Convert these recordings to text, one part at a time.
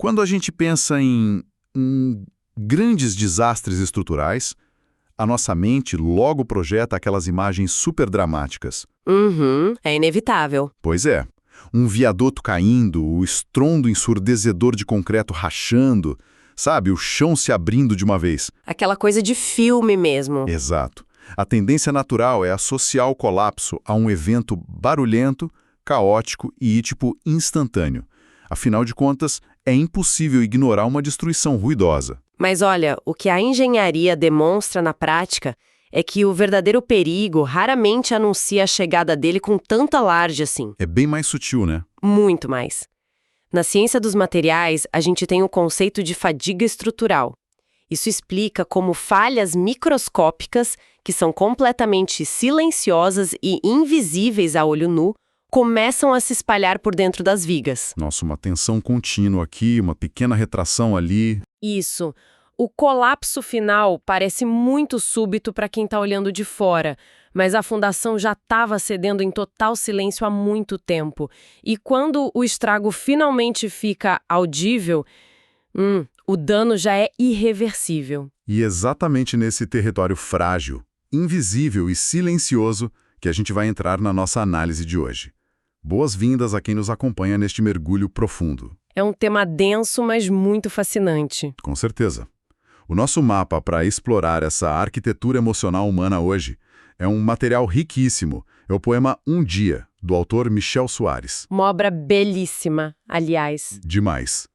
Quando a gente pensa em grandes desastres estruturais, a nossa mente logo projeta aquelas imagens super dramáticas. Uhum, é inevitável. Pois é, um viaduto caindo, o estrondo ensurdecedor de concreto rachando, sabe, o chão se abrindo de uma vez. Aquela coisa de filme mesmo. Exato. A tendência natural é associar o colapso a um evento barulhento, caótico e, instantâneo. Afinal de contas, é impossível ignorar uma destruição ruidosa. Mas olha, o que a engenharia demonstra na prática é que o verdadeiro perigo raramente anuncia a chegada dele com tanta alarde assim. É bem mais sutil, né? Muito mais. Na ciência dos materiais, a gente tem o conceito de fadiga estrutural. Isso explica como falhas microscópicas, que são completamente silenciosas e invisíveis a olho nu, começam a se espalhar por dentro das vigas. Nossa, uma tensão contínua aqui, uma pequena retração ali. Isso. O colapso final parece muito súbito para quem está olhando de fora, mas a fundação já estava cedendo em total silêncio há muito tempo. E quando o estrago finalmente fica audível, o dano já é irreversível. E exatamente nesse território frágil, invisível e silencioso que a gente vai entrar na nossa análise de hoje. Boas-vindas a quem nos acompanha neste mergulho profundo. É um tema denso, mas muito fascinante. Com certeza. O nosso mapa para explorar essa arquitetura emocional humana hoje é um material riquíssimo. É o poema Um Dia, do autor Michel Soares. Uma obra belíssima, aliás. Demais.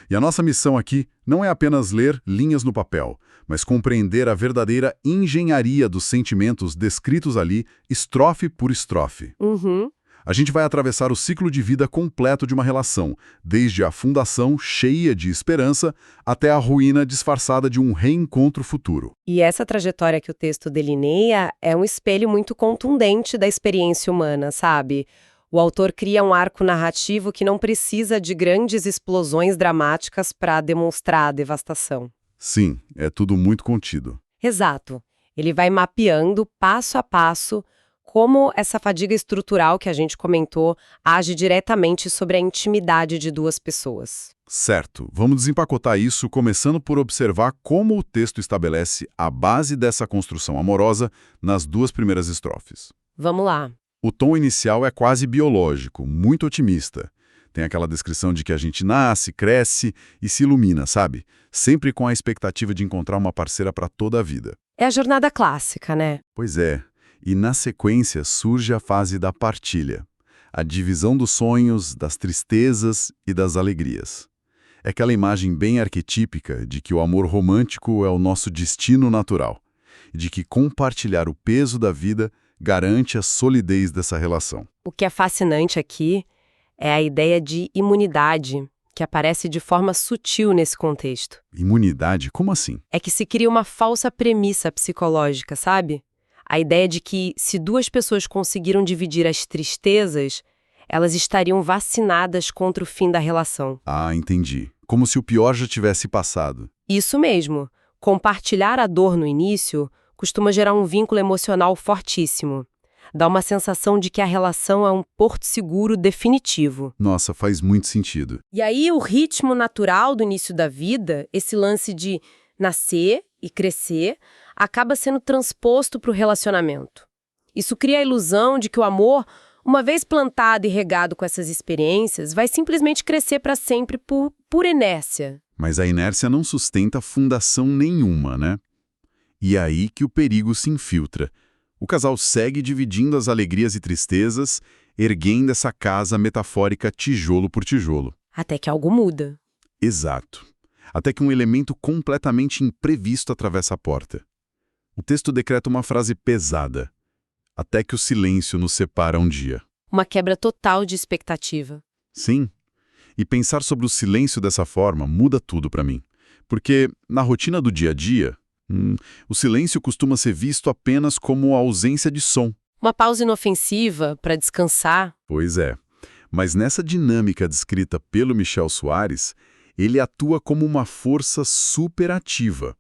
E a nossa missão aqui não é apenas ler linhas no papel, mas compreender a verdadeira engenharia dos sentimentos descritos ali, estrofe por estrofe. A gente vai atravessar o ciclo de vida completo de uma relação, desde a fundação cheia de esperança até a ruína disfarçada de um reencontro futuro. E essa trajetória que o texto delineia é um espelho muito contundente da experiência humana, sabe? O autor cria um arco narrativo que não precisa de grandes explosões dramáticas para demonstrar a devastação. Sim, é tudo muito contido. Exato. Ele vai mapeando, passo a passo, como essa fadiga estrutural que a gente comentou age diretamente sobre a intimidade de duas pessoas. Certo, vamos desempacotar isso começando por observar como o texto estabelece a base dessa construção amorosa nas duas primeiras estrofes. Vamos lá. O tom inicial é quase biológico, muito otimista. Tem aquela descrição de que a gente nasce, cresce e se ilumina, sabe? Sempre com a expectativa de encontrar uma parceira para toda a vida. É a jornada clássica, né? Pois é. E na sequência surge a fase da partilha, a divisão dos sonhos, das tristezas e das alegrias. É aquela imagem bem arquetípica de que o amor romântico é o nosso destino natural, e de que compartilhar o peso da vida garante a solidez dessa relação. O que é fascinante aqui é a ideia de imunidade, que aparece de forma sutil nesse contexto. Imunidade? Como assim? É que se cria uma falsa premissa psicológica, sabe? A ideia de que, se duas pessoas conseguiram dividir as tristezas, elas estariam vacinadas contra o fim da relação. Ah, entendi. Como se o pior já tivesse passado. Isso mesmo. Compartilhar a dor no início costuma gerar um vínculo emocional fortíssimo. Dá uma sensação de que a relação é um porto seguro definitivo. Nossa, faz muito sentido. E aí o ritmo natural do início da vida, esse lance de nascer e crescer, acaba sendo transposto para o relacionamento. Isso cria a ilusão de que o amor, uma vez plantado e regado com essas experiências, vai simplesmente crescer para sempre por inércia. Mas a inércia não sustenta fundação nenhuma, né? E é aí que o perigo se infiltra. O casal segue dividindo as alegrias e tristezas, erguendo essa casa metafórica tijolo por tijolo. Até que algo muda. Exato. Até que um elemento completamente imprevisto atravessa a porta. O texto decreta uma frase pesada. Até que o silêncio nos separa um dia. Uma quebra total de expectativa. Sim. E pensar sobre o silêncio dessa forma muda tudo para mim. Porque, na rotina do dia a dia, o silêncio costuma ser visto apenas como a ausência de som. Uma pausa inofensiva para descansar. Pois é. Mas nessa dinâmica descrita pelo Michel Soares, ele atua como uma força superativa.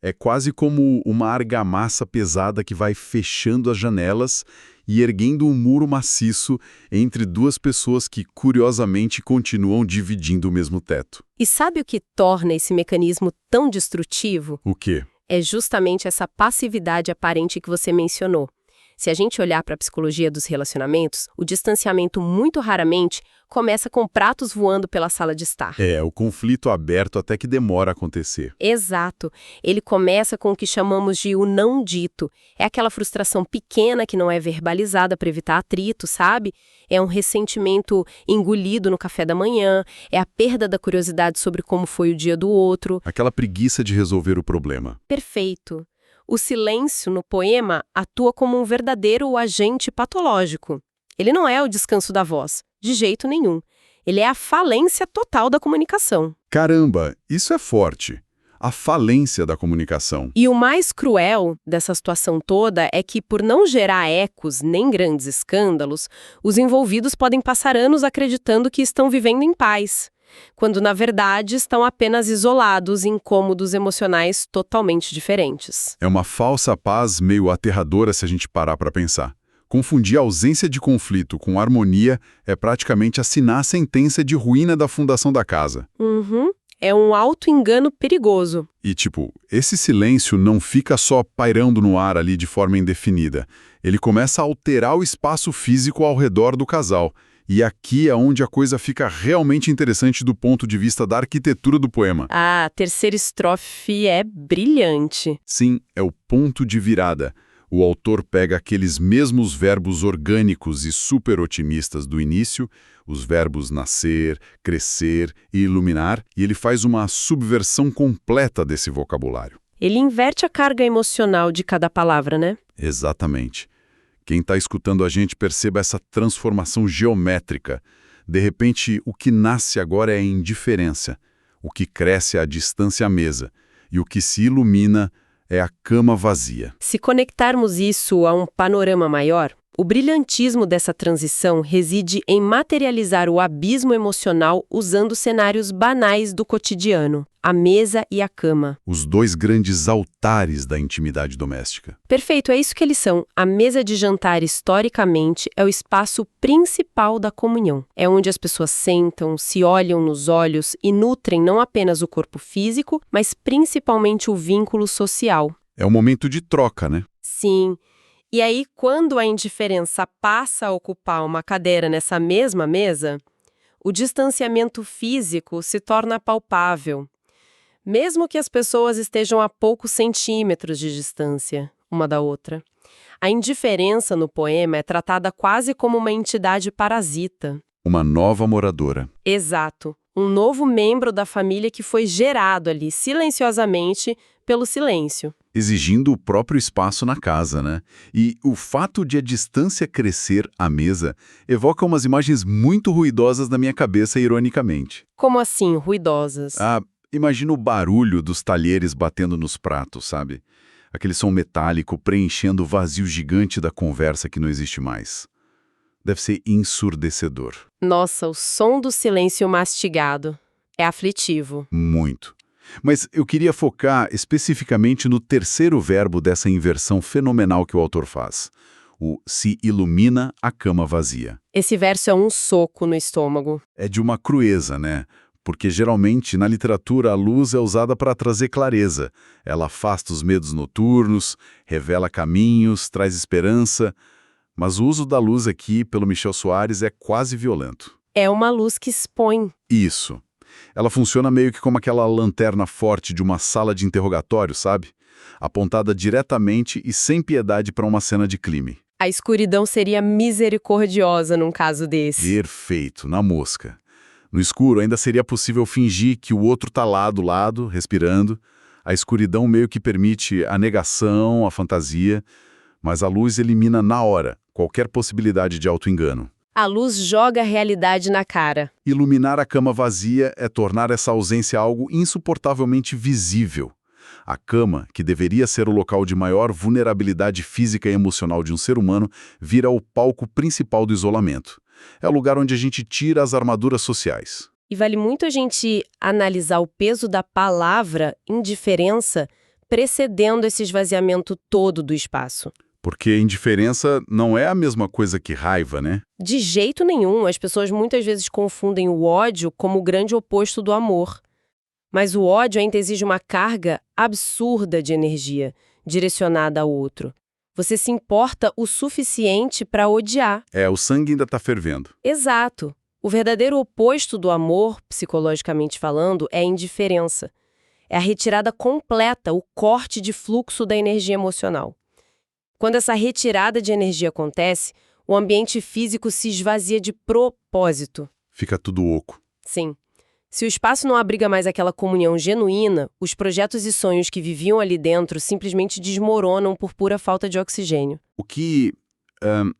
É quase como uma argamassa pesada que vai fechando as janelas e erguendo um muro maciço entre duas pessoas que, curiosamente, continuam dividindo o mesmo teto. E sabe o que torna esse mecanismo tão destrutivo? O quê? É justamente essa passividade aparente que você mencionou. Se a gente olhar para a psicologia dos relacionamentos, o distanciamento muito raramente começa com pratos voando pela sala de estar. O conflito aberto até que demora a acontecer. Exato. Ele começa com o que chamamos de o não dito. É aquela frustração pequena que não é verbalizada para evitar atrito, sabe? É um ressentimento engolido no café da manhã, é a perda da curiosidade sobre como foi o dia do outro. Aquela preguiça de resolver o problema. Perfeito. O silêncio no poema atua como um verdadeiro agente patológico. Ele não é o descanso da voz, de jeito nenhum. Ele é a falência total da comunicação. Caramba, isso é forte. A falência da comunicação. E o mais cruel dessa situação toda é que, por não gerar ecos nem grandes escândalos, os envolvidos podem passar anos acreditando que estão vivendo em paz, quando, na verdade, estão apenas isolados em cômodos emocionais totalmente diferentes. É uma falsa paz meio aterradora se a gente parar para pensar. Confundir a ausência de conflito com harmonia é praticamente assinar a sentença de ruína da fundação da casa. É um auto-engano perigoso. E, esse silêncio não fica só pairando no ar ali de forma indefinida. Ele começa a alterar o espaço físico ao redor do casal. E aqui é onde a coisa fica realmente interessante do ponto de vista da arquitetura do poema. A terceira estrofe é brilhante. Sim, é o ponto de virada. O autor pega aqueles mesmos verbos orgânicos e super otimistas do início, os verbos nascer, crescer e iluminar, e ele faz uma subversão completa desse vocabulário. Ele inverte a carga emocional de cada palavra, né? Exatamente. Quem está escutando a gente perceba essa transformação geométrica. De repente, o que nasce agora é a indiferença, o que cresce é a distância à mesa, e o que se ilumina é a cama vazia. Se conectarmos isso a um panorama maior, o brilhantismo dessa transição reside em materializar o abismo emocional usando cenários banais do cotidiano, a mesa e a cama. Os dois grandes altares da intimidade doméstica. Perfeito, é isso que eles são. A mesa de jantar, historicamente, é o espaço principal da comunhão. É onde as pessoas sentam, se olham nos olhos e nutrem não apenas o corpo físico, mas principalmente o vínculo social. É um momento de troca, né? Sim. E aí, quando a indiferença passa a ocupar uma cadeira nessa mesma mesa, o distanciamento físico se torna palpável. Mesmo que as pessoas estejam a poucos centímetros de distância uma da outra. A indiferença no poema é tratada quase como uma entidade parasita. Uma nova moradora. Exato. Um novo membro da família que foi gerado ali, silenciosamente, pelo silêncio. Exigindo o próprio espaço na casa, né? E o fato de a distância crescer à mesa evoca umas imagens muito ruidosas na minha cabeça, ironicamente. Como assim, ruidosas? Imagina o barulho dos talheres batendo nos pratos, sabe? Aquele som metálico preenchendo o vazio gigante da conversa que não existe mais. Deve ser ensurdecedor. Nossa, o som do silêncio mastigado. É aflitivo. Muito. Mas eu queria focar especificamente no terceiro verbo dessa inversão fenomenal que o autor faz. O se ilumina a cama vazia. Esse verso é um soco no estômago. É de uma crueza, né? Porque geralmente na literatura a luz é usada para trazer clareza. Ela afasta os medos noturnos, revela caminhos, traz esperança. Mas o uso da luz aqui, pelo Michel Soares, é quase violento. É uma luz que expõe. Isso. Ela funciona meio que como aquela lanterna forte de uma sala de interrogatório, sabe? Apontada diretamente e sem piedade para uma cena de crime. A escuridão seria misericordiosa num caso desse. Perfeito, na mosca. No escuro ainda seria possível fingir que o outro está lá do lado, respirando. A escuridão meio que permite a negação, a fantasia, mas a luz elimina na hora qualquer possibilidade de auto-engano. A luz joga a realidade na cara. Iluminar a cama vazia é tornar essa ausência algo insuportavelmente visível. A cama, que deveria ser o local de maior vulnerabilidade física e emocional de um ser humano, vira o palco principal do isolamento. É o lugar onde a gente tira as armaduras sociais. E vale muito a gente analisar o peso da palavra indiferença precedendo esse esvaziamento todo do espaço. Porque indiferença não é a mesma coisa que raiva, né? De jeito nenhum, as pessoas muitas vezes confundem o ódio como o grande oposto do amor. Mas o ódio ainda exige uma carga absurda de energia direcionada ao outro. Você se importa o suficiente para odiar. O sangue ainda tá fervendo. Exato. O verdadeiro oposto do amor, psicologicamente falando, é a indiferença. É a retirada completa, o corte de fluxo da energia emocional. Quando essa retirada de energia acontece, o ambiente físico se esvazia de propósito. Fica tudo oco. Sim. Se o espaço não abriga mais aquela comunhão genuína, os projetos e sonhos que viviam ali dentro simplesmente desmoronam por pura falta de oxigênio. O que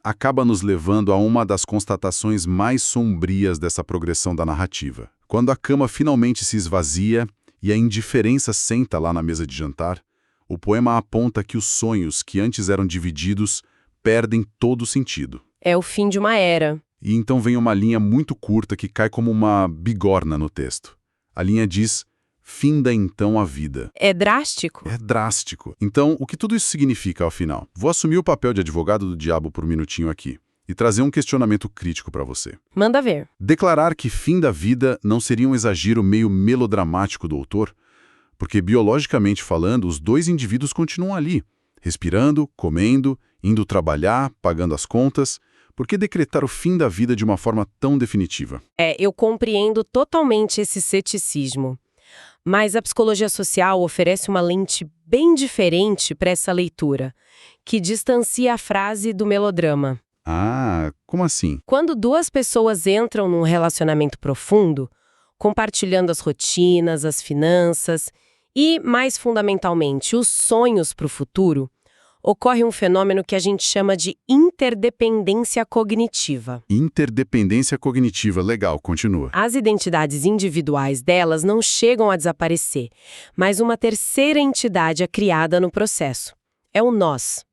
acaba nos levando a uma das constatações mais sombrias dessa progressão da narrativa. Quando a cama finalmente se esvazia e a indiferença senta lá na mesa de jantar, o poema aponta que os sonhos que antes eram divididos perdem todo o sentido. É o fim de uma era. E então vem uma linha muito curta que cai como uma bigorna no texto. A linha diz: finda então a vida. É drástico? É drástico. Então, o que tudo isso significa ao final? Vou assumir o papel de advogado do diabo por um minutinho aqui e trazer um questionamento crítico para você. Manda ver. Declarar que fim da vida não seria um exagero meio melodramático do autor? Porque, biologicamente falando, os dois indivíduos continuam ali, respirando, comendo, indo trabalhar, pagando as contas. Por que decretar o fim da vida de uma forma tão definitiva? Eu compreendo totalmente esse ceticismo. Mas a psicologia social oferece uma lente bem diferente para essa leitura, que distancia a frase do melodrama. Ah, como assim? Quando duas pessoas entram num relacionamento profundo, compartilhando as rotinas, as finanças e, mais fundamentalmente, os sonhos para o futuro, ocorre um fenômeno que a gente chama de interdependência cognitiva. Interdependência cognitiva, legal, continua. As identidades individuais delas não chegam a desaparecer, mas uma terceira entidade é criada no processo. É o nós.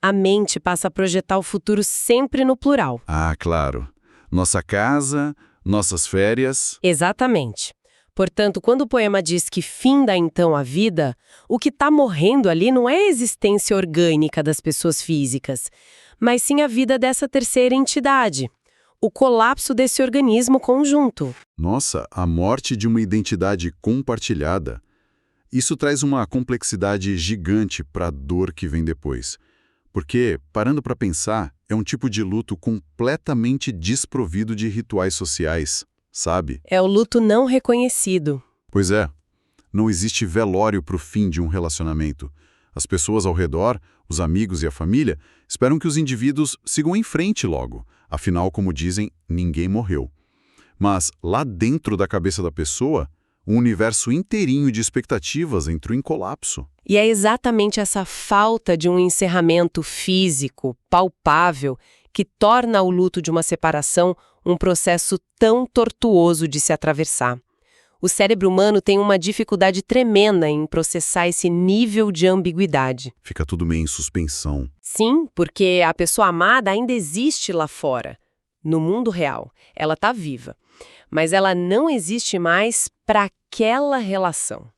A mente passa a projetar o futuro sempre no plural. Ah, claro. Nossa casa, nossas férias. Exatamente. Portanto, quando o poema diz que finda então a vida, o que está morrendo ali não é a existência orgânica das pessoas físicas, mas sim a vida dessa terceira entidade, o colapso desse organismo conjunto. Nossa, a morte de uma identidade compartilhada. Isso traz uma complexidade gigante para a dor que vem depois. Porque, parando para pensar, é um tipo de luto completamente desprovido de rituais sociais. Sabe? É o luto não reconhecido. Pois é. Não existe velório para o fim de um relacionamento. As pessoas ao redor, os amigos e a família, esperam que os indivíduos sigam em frente logo. Afinal, como dizem, ninguém morreu. Mas, lá dentro da cabeça da pessoa, um universo inteirinho de expectativas entrou em colapso. E é exatamente essa falta de um encerramento físico, palpável, que torna o luto de uma separação um processo tão tortuoso de se atravessar. O cérebro humano tem uma dificuldade tremenda em processar esse nível de ambiguidade. Fica tudo meio em suspensão. Sim, porque a pessoa amada ainda existe lá fora, no mundo real. Ela está viva, mas ela não existe mais para aquela relação.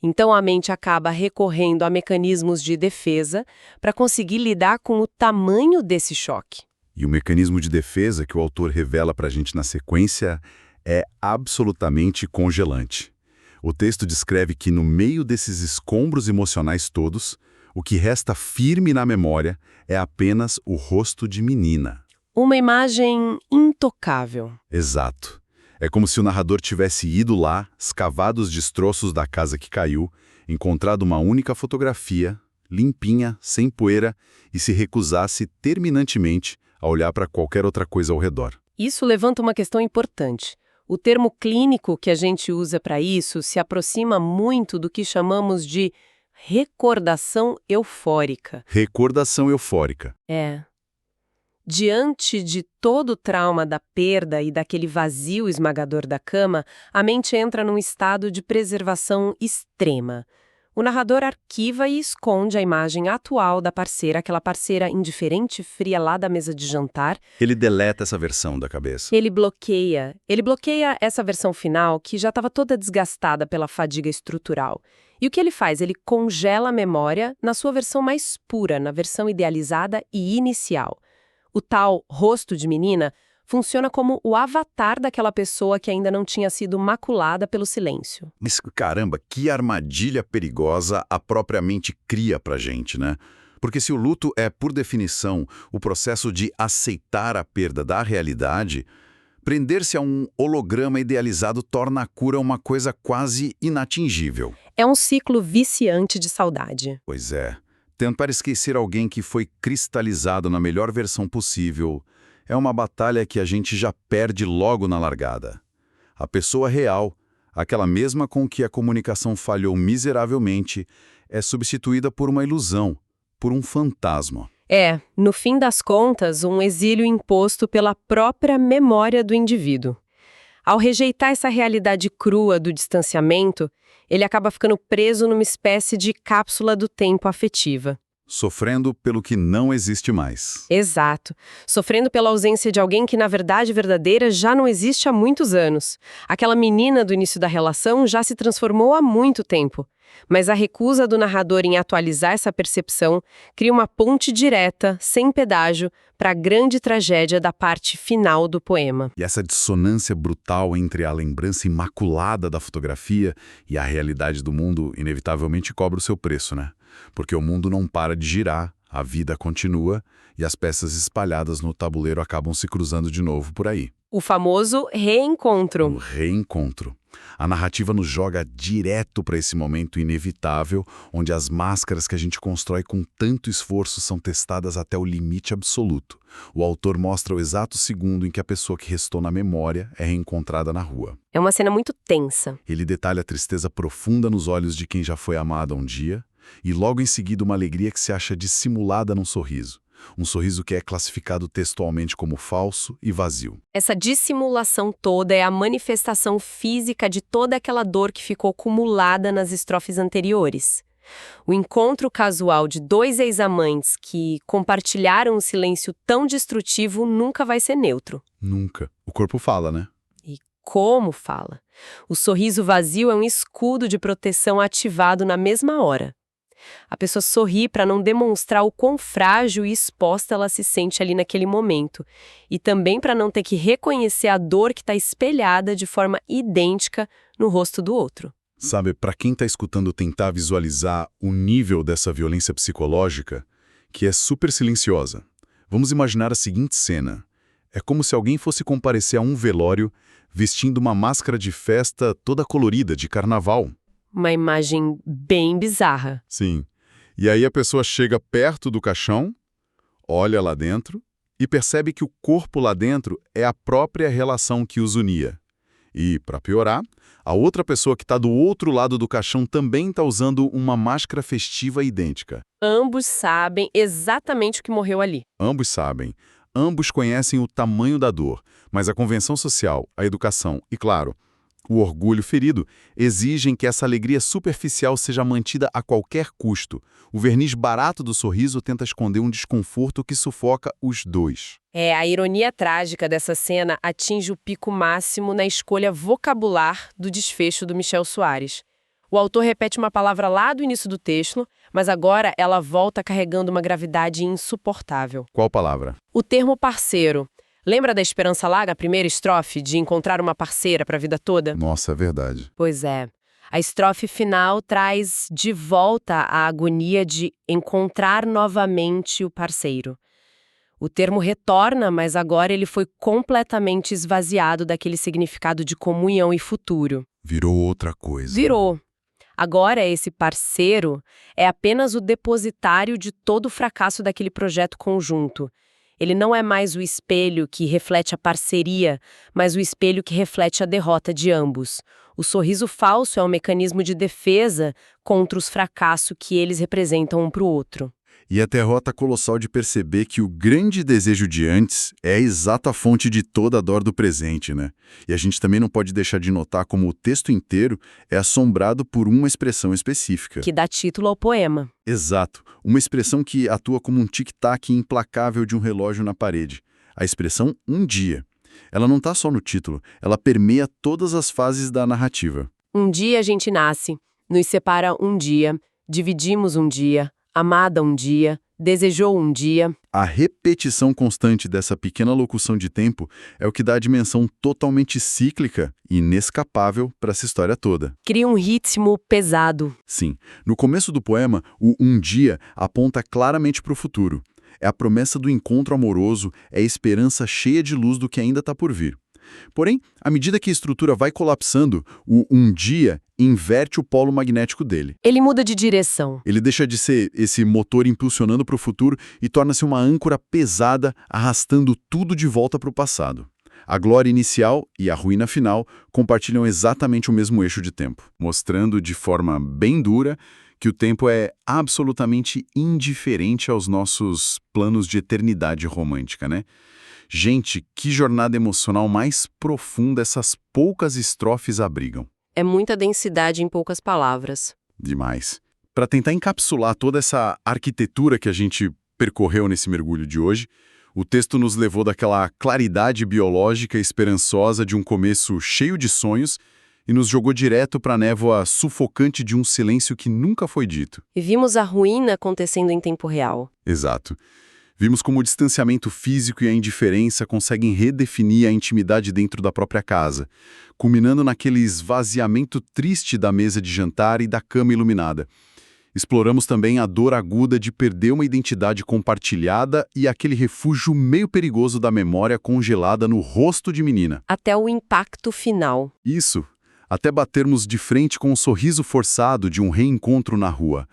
Então a mente acaba recorrendo a mecanismos de defesa para conseguir lidar com o tamanho desse choque. E o mecanismo de defesa que o autor revela para a gente na sequência é absolutamente congelante. O texto descreve que no meio desses escombros emocionais todos, o que resta firme na memória é apenas o rosto de menina. Uma imagem intocável. Exato. É como se o narrador tivesse ido lá, escavado os destroços da casa que caiu, encontrado uma única fotografia, limpinha, sem poeira, e se recusasse terminantemente a olhar para qualquer outra coisa ao redor. Isso levanta uma questão importante. O termo clínico que a gente usa para isso se aproxima muito do que chamamos de recordação eufórica. Recordação eufórica. Diante de todo o trauma da perda e daquele vazio esmagador da cama, a mente entra num estado de preservação extrema. O narrador arquiva e esconde a imagem atual da parceira, aquela parceira indiferente e fria lá da mesa de jantar. Ele deleta essa versão da cabeça. Ele bloqueia essa versão final que já estava toda desgastada pela fadiga estrutural. E o que ele faz? Ele congela a memória na sua versão mais pura, na versão idealizada e inicial. O tal rosto de menina funciona como o avatar daquela pessoa que ainda não tinha sido maculada pelo silêncio. Mas, caramba, que armadilha perigosa a própria mente cria pra gente, né? Porque se o luto é, por definição, o processo de aceitar a perda da realidade, prender-se a um holograma idealizado torna a cura uma coisa quase inatingível. É um ciclo viciante de saudade. Pois é. Tentar esquecer alguém que foi cristalizado na melhor versão possível é uma batalha que a gente já perde logo na largada. A pessoa real, aquela mesma com que a comunicação falhou miseravelmente, é substituída por uma ilusão, por um fantasma. É, no fim das contas, um exílio imposto pela própria memória do indivíduo. Ao rejeitar essa realidade crua do distanciamento, ele acaba ficando preso numa espécie de cápsula do tempo afetiva. Sofrendo pelo que não existe mais. Exato. Sofrendo pela ausência de alguém que, na verdade verdadeira, já não existe há muitos anos. Aquela menina do início da relação já se transformou há muito tempo. Mas a recusa do narrador em atualizar essa percepção cria uma ponte direta, sem pedágio, para a grande tragédia da parte final do poema. E essa dissonância brutal entre a lembrança imaculada da fotografia e a realidade do mundo inevitavelmente cobra o seu preço, né? Porque o mundo não para de girar, a vida continua e as peças espalhadas no tabuleiro acabam se cruzando de novo por aí. O famoso reencontro. O reencontro. A narrativa nos joga direto para esse momento inevitável, onde as máscaras que a gente constrói com tanto esforço são testadas até o limite absoluto. O autor mostra o exato segundo em que a pessoa que restou na memória é reencontrada na rua. É uma cena muito tensa. Ele detalha a tristeza profunda nos olhos de quem já foi amado um dia, e logo em seguida uma alegria que se acha dissimulada num sorriso. Um sorriso que é classificado textualmente como falso e vazio. Essa dissimulação toda é a manifestação física de toda aquela dor que ficou acumulada nas estrofes anteriores. O encontro casual de dois ex-amantes que compartilharam um silêncio tão destrutivo nunca vai ser neutro. Nunca. O corpo fala, né? E como fala? O sorriso vazio é um escudo de proteção ativado na mesma hora. A pessoa sorri para não demonstrar o quão frágil e exposta ela se sente ali naquele momento. E também para não ter que reconhecer a dor que está espelhada de forma idêntica no rosto do outro. Sabe, para quem está escutando tentar visualizar o nível dessa violência psicológica, que é super silenciosa, vamos imaginar a seguinte cena. É como se alguém fosse comparecer a um velório vestindo uma máscara de festa toda colorida, de carnaval. Uma imagem bem bizarra. Sim. E aí a pessoa chega perto do caixão, olha lá dentro e percebe que o corpo lá dentro é a própria relação que os unia. E, para piorar, a outra pessoa que está do outro lado do caixão também está usando uma máscara festiva idêntica. Ambos sabem exatamente o que morreu ali. Ambos sabem. Ambos conhecem o tamanho da dor, mas a convenção social, a educação e, claro, o orgulho ferido exigem que essa alegria superficial seja mantida a qualquer custo. O verniz barato do sorriso tenta esconder um desconforto que sufoca os dois. A ironia trágica dessa cena atinge o pico máximo na escolha vocabular do desfecho do Michel Soares. O autor repete uma palavra lá do início do texto, mas agora ela volta carregando uma gravidade insuportável. Qual palavra? O termo parceiro. Lembra da Esperança Lá, na primeira estrofe, de encontrar uma parceira para a vida toda? Nossa, é verdade. Pois é. A estrofe final traz de volta a agonia de encontrar novamente o parceiro. O termo retorna, mas agora ele foi completamente esvaziado daquele significado de comunhão e futuro. Virou outra coisa. Virou. Agora esse parceiro é apenas o depositário de todo o fracasso daquele projeto conjunto. Ele não é mais o espelho que reflete a parceria, mas o espelho que reflete a derrota de ambos. O sorriso falso é um mecanismo de defesa contra os fracassos que eles representam um para o outro. E a derrota colossal de perceber que o grande desejo de antes é a exata fonte de toda a dor do presente, né? E a gente também não pode deixar de notar como o texto inteiro é assombrado por uma expressão específica. Que dá título ao poema. Exato, uma expressão que atua como um tic-tac implacável de um relógio na parede. A expressão um dia. Ela não está só no título, ela permeia todas as fases da narrativa. Um dia a gente nasce, nos separa um dia, dividimos um dia, amada um dia, desejou um dia. A repetição constante dessa pequena locução de tempo é o que dá a dimensão totalmente cíclica e inescapável para essa história toda. Cria um ritmo pesado. Sim, no começo do poema, o um dia aponta claramente para o futuro. É a promessa do encontro amoroso, é a esperança cheia de luz do que ainda está por vir. Porém, à medida que a estrutura vai colapsando, o um dia inverte o polo magnético dele. Ele muda de direção. Ele deixa de ser esse motor impulsionando para o futuro e torna-se uma âncora pesada, arrastando tudo de volta para o passado. A glória inicial e a ruína final compartilham exatamente o mesmo eixo de tempo, mostrando de forma bem dura que o tempo é absolutamente indiferente aos nossos planos de eternidade romântica, né? Gente, que jornada emocional mais profunda essas poucas estrofes abrigam. É muita densidade em poucas palavras. Demais. Para tentar encapsular toda essa arquitetura que a gente percorreu nesse mergulho de hoje, o texto nos levou daquela claridade biológica esperançosa de um começo cheio de sonhos e nos jogou direto para a névoa sufocante de um silêncio que nunca foi dito. E vimos a ruína acontecendo em tempo real. Exato. Vimos como o distanciamento físico e a indiferença conseguem redefinir a intimidade dentro da própria casa, culminando naquele esvaziamento triste da mesa de jantar e da cama iluminada. Exploramos também a dor aguda de perder uma identidade compartilhada e aquele refúgio meio perigoso da memória congelada no rosto de menina. Até o impacto final. Isso, até batermos de frente com o sorriso forçado de um reencontro na rua.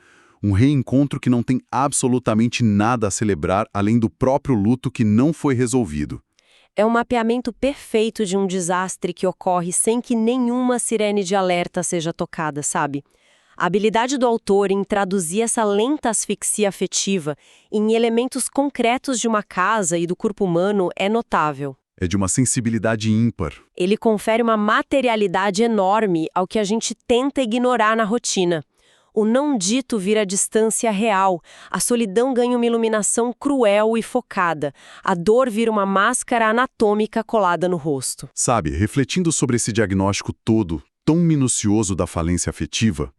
Um reencontro que não tem absolutamente nada a celebrar além do próprio luto que não foi resolvido. É um mapeamento perfeito de um desastre que ocorre sem que nenhuma sirene de alerta seja tocada, sabe? A habilidade do autor em traduzir essa lenta asfixia afetiva em elementos concretos de uma casa e do corpo humano é notável. É de uma sensibilidade ímpar. Ele confere uma materialidade enorme ao que a gente tenta ignorar na rotina. O não dito vira distância real, a solidão ganha uma iluminação cruel e focada, a dor vira uma máscara anatômica colada no rosto. Sabe, refletindo sobre esse diagnóstico todo, tão minucioso da falência afetiva,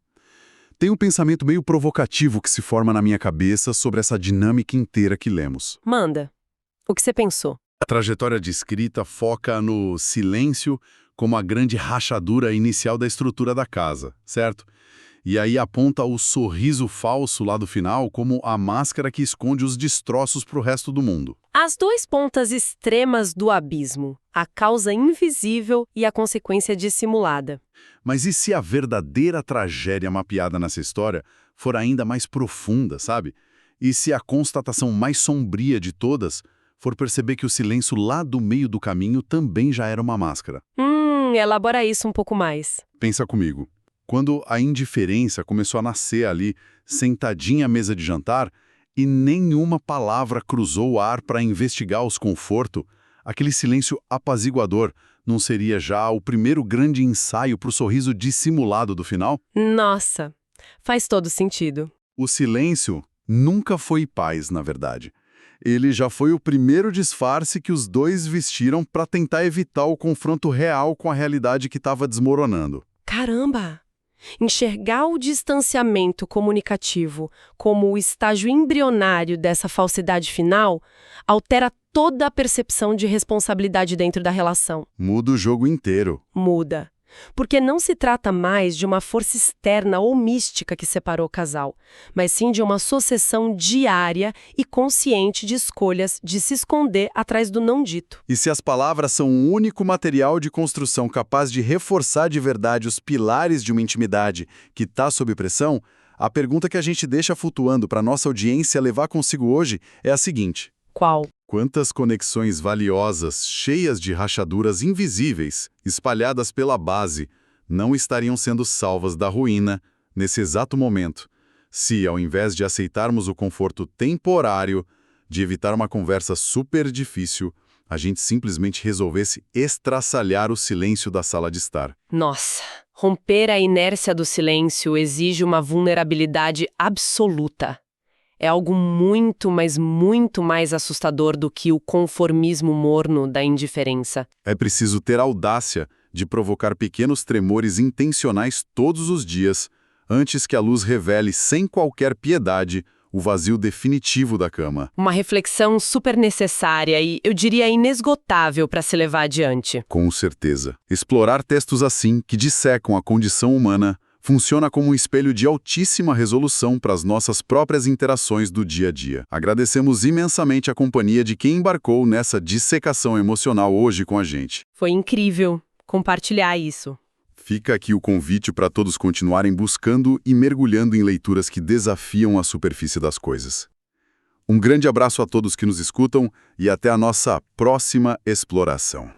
tem um pensamento meio provocativo que se forma na minha cabeça sobre essa dinâmica inteira que lemos. Manda. O que você pensou? A trajetória de escrita foca no silêncio como a grande rachadura inicial da estrutura da casa, certo? E aí aponta o sorriso falso lá do final como a máscara que esconde os destroços para o resto do mundo. As duas pontas extremas do abismo, a causa invisível e a consequência dissimulada. Mas e se a verdadeira tragédia mapeada nessa história for ainda mais profunda, sabe? E se a constatação mais sombria de todas for perceber que o silêncio lá do meio do caminho também já era uma máscara? Elabora isso um pouco mais. Pensa comigo. Quando a indiferença começou a nascer ali, sentadinha à mesa de jantar, e nenhuma palavra cruzou o ar para investigar os confortos, aquele silêncio apaziguador não seria já o primeiro grande ensaio para o sorriso dissimulado do final? Nossa, faz todo sentido. O silêncio nunca foi paz, na verdade. Ele já foi o primeiro disfarce que os dois vestiram para tentar evitar o confronto real com a realidade que estava desmoronando. Caramba! Enxergar o distanciamento comunicativo como o estágio embrionário dessa falsidade final altera toda a percepção de responsabilidade dentro da relação. Muda o jogo inteiro. Muda. Porque não se trata mais de uma força externa ou mística que separou o casal, mas sim de uma sucessão diária e consciente de escolhas de se esconder atrás do não dito. E se as palavras são o único material de construção capaz de reforçar de verdade os pilares de uma intimidade que está sob pressão, a pergunta que a gente deixa flutuando para nossa audiência levar consigo hoje é a seguinte: Qual? Quantas conexões valiosas, cheias de rachaduras invisíveis, espalhadas pela base, não estariam sendo salvas da ruína, nesse exato momento, Se, ao invés de aceitarmos o conforto temporário de evitar uma conversa super difícil, a gente simplesmente resolvesse estraçalhar o silêncio da sala de estar. Nossa, romper a inércia do silêncio exige uma vulnerabilidade absoluta. É algo muito, mas muito mais assustador do que o conformismo morno da indiferença. É preciso ter a audácia de provocar pequenos tremores intencionais todos os dias, antes que a luz revele sem qualquer piedade o vazio definitivo da cama. Uma reflexão super necessária e, eu diria, inesgotável para se levar adiante. Com certeza. Explorar textos assim, que dissecam a condição humana, funciona como um espelho de altíssima resolução para as nossas próprias interações do dia a dia. Agradecemos imensamente a companhia de quem embarcou nessa dissecação emocional hoje com a gente. Foi incrível compartilhar isso. Fica aqui o convite para todos continuarem buscando e mergulhando em leituras que desafiam a superfície das coisas. Um grande abraço a todos que nos escutam e até a nossa próxima exploração.